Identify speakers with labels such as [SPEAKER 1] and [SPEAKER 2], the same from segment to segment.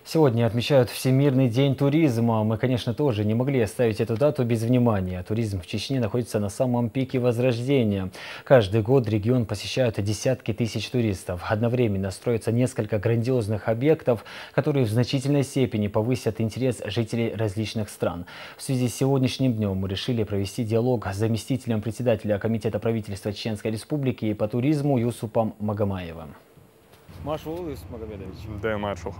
[SPEAKER 1] Сегодня отмечают Всемирный день туризма. Мы, конечно, тоже не могли оставить эту дату без внимания. Туризм в Чечне находится на самом пике возрождения. Каждый год регион посещают десятки тысяч туристов. Одновременно строятся несколько грандиозных объектов, которые в значительной степени повысят интерес жителей различных стран. В связи с сегодняшним днем мы решили провести диалог с заместителем председателя Комитета правительства Чеченской Республики по туризму Юсупом Магомаевым. Маршал Юсуп Магомедович.
[SPEAKER 2] Да, маршал.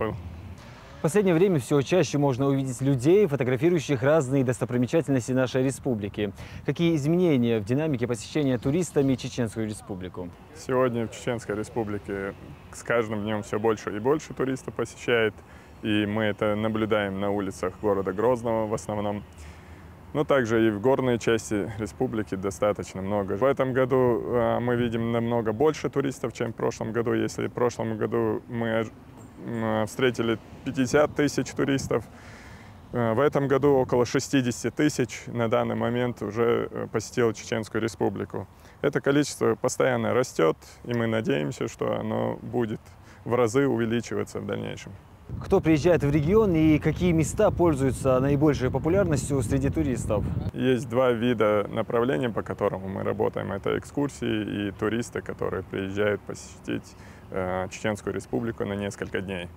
[SPEAKER 1] В последнее время все чаще можно увидеть людей, фотографирующих разные достопримечательности нашей республики. Какие изменения в динамике посещения туристами Чеченскую республику?
[SPEAKER 2] Сегодня в Чеченской республике с каждым днем все больше и больше туристов посещает. И мы это наблюдаем на улицах города Грозного в основном. Но также и в горной части республики достаточно много. В этом году мы видим намного больше туристов, чем в прошлом году. Если в прошлом году мы встретили 50 тысяч туристов, в этом году около 60 тысяч на данный момент уже посетило Чеченскую республику. Это количество постоянно растет, и мы надеемся, что оно будет в разы увеличиваться в дальнейшем.
[SPEAKER 1] Кто приезжает в регион и какие места пользуются наибольшей популярностью среди туристов?
[SPEAKER 2] Есть два вида направлений, по которым мы работаем. Это экскурсии и туристы, которые приезжают посетить Чеченскую республику на несколько дней.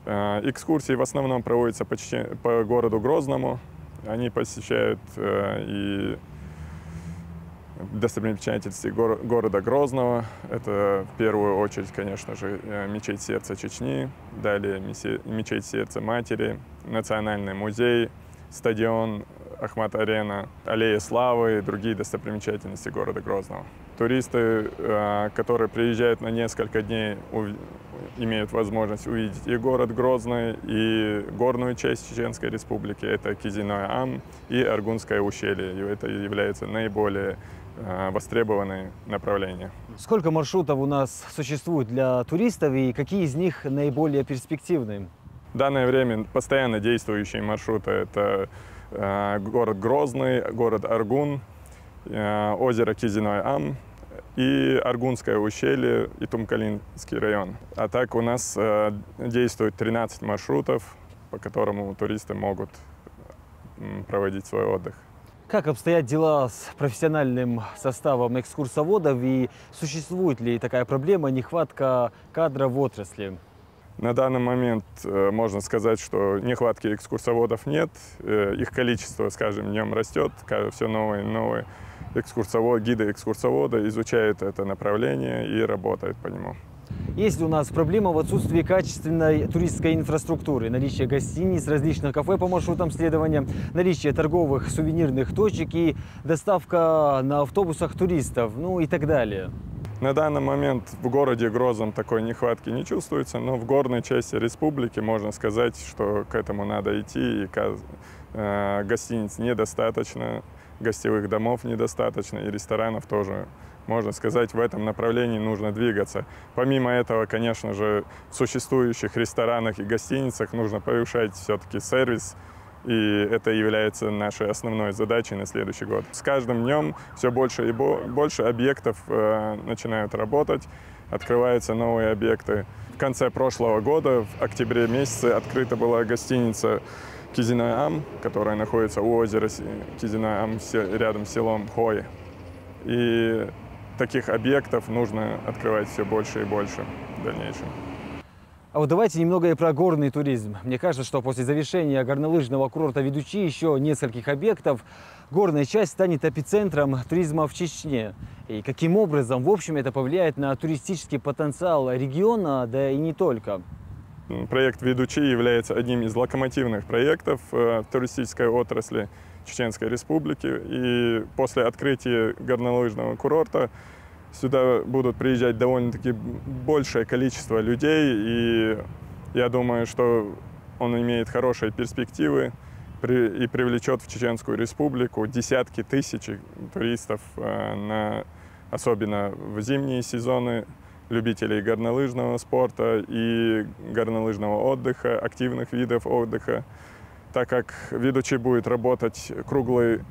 [SPEAKER 2] Экскурсии в основном проводятся по городу Грозному. Они посещают и достопримечательности города Грозного. Это в первую очередь, конечно же, мечеть Сердца Чечни, далее мечеть Сердца Матери, Национальный музей, стадион Ахмат-Арена, Аллея Славы и другие достопримечательности города Грозного. Туристы, которые приезжают на несколько дней, имеют возможность увидеть и город Грозный, и горную часть Чеченской республики, это Кизиной-Ам и Аргунское ущелье. И это является наиболее востребованные направления.
[SPEAKER 1] Сколько маршрутов у нас существует для туристов и какие из них наиболее перспективные?
[SPEAKER 2] В данное время постоянно действующие маршруты – это город Грозный, город Аргун, озеро Кизиной-Ам и Аргунское ущелье и Тумкалинский район. А так у нас действует 13 маршрутов, по которым туристы могут проводить свой отдых.
[SPEAKER 1] Как обстоят дела с профессиональным составом экскурсоводов и существует ли такая проблема нехватка кадров в отрасли?
[SPEAKER 2] На данный момент можно сказать, что нехватки экскурсоводов нет. Их количество с каждым днем растет. Все новые и новые гиды-экскурсоводы изучают это направление и работают по нему.
[SPEAKER 1] Есть ли у нас проблема в отсутствии качественной туристской инфраструктуры, наличие гостиниц, различных кафе по маршрутам следования, наличие торговых сувенирных точек и доставка на автобусах туристов, ну и так далее?
[SPEAKER 2] На данный момент в городе Грозном такой нехватки не чувствуется, но в горной части республики можно сказать, что к этому надо идти, и гостиниц недостаточно, гостевых домов недостаточно, и ресторанов тоже. Можно сказать, в этом направлении нужно двигаться. Помимо этого, конечно же, в существующих ресторанах и гостиницах нужно повышать все-таки сервис, и это является нашей основной задачей на следующий год. С каждым днем все больше и больше объектов начинают работать, открываются новые объекты. В конце прошлого года, в октябре месяце, открыта была гостиница Кизиной-Ам, которая находится у озера Кизиной-Ам рядом с селом Хой. И таких объектов нужно открывать все больше и больше в дальнейшем.
[SPEAKER 1] А вот давайте немного и про горный туризм. Мне кажется, что после завершения горнолыжного курорта Ведучи еще нескольких объектов горная часть станет эпицентром туризма в Чечне. И каким образом, в общем, это повлияет на туристический потенциал региона, да и не только?
[SPEAKER 2] Проект Ведучи является одним из локомотивных проектов в туристической отрасли Чеченской республики. И после открытия горнолыжного курорта сюда будут приезжать довольно-таки большее количество людей, и я думаю, что он имеет хорошие перспективы и привлечет в Чеченскую республику десятки тысяч туристов, особенно в зимние сезоны, любителей горнолыжного спорта и горнолыжного отдыха, активных видов отдыха. Так как Ведучи будет работать круглый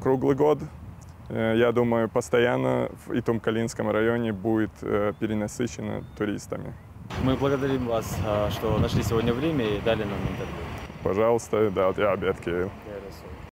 [SPEAKER 2] год, я думаю, постоянно в Итумкалинском районе будет перенасыщено туристами.
[SPEAKER 1] Мы благодарим вас, что нашли сегодня время и дали нам интервью.
[SPEAKER 2] Пожалуйста, да, я обед Киев.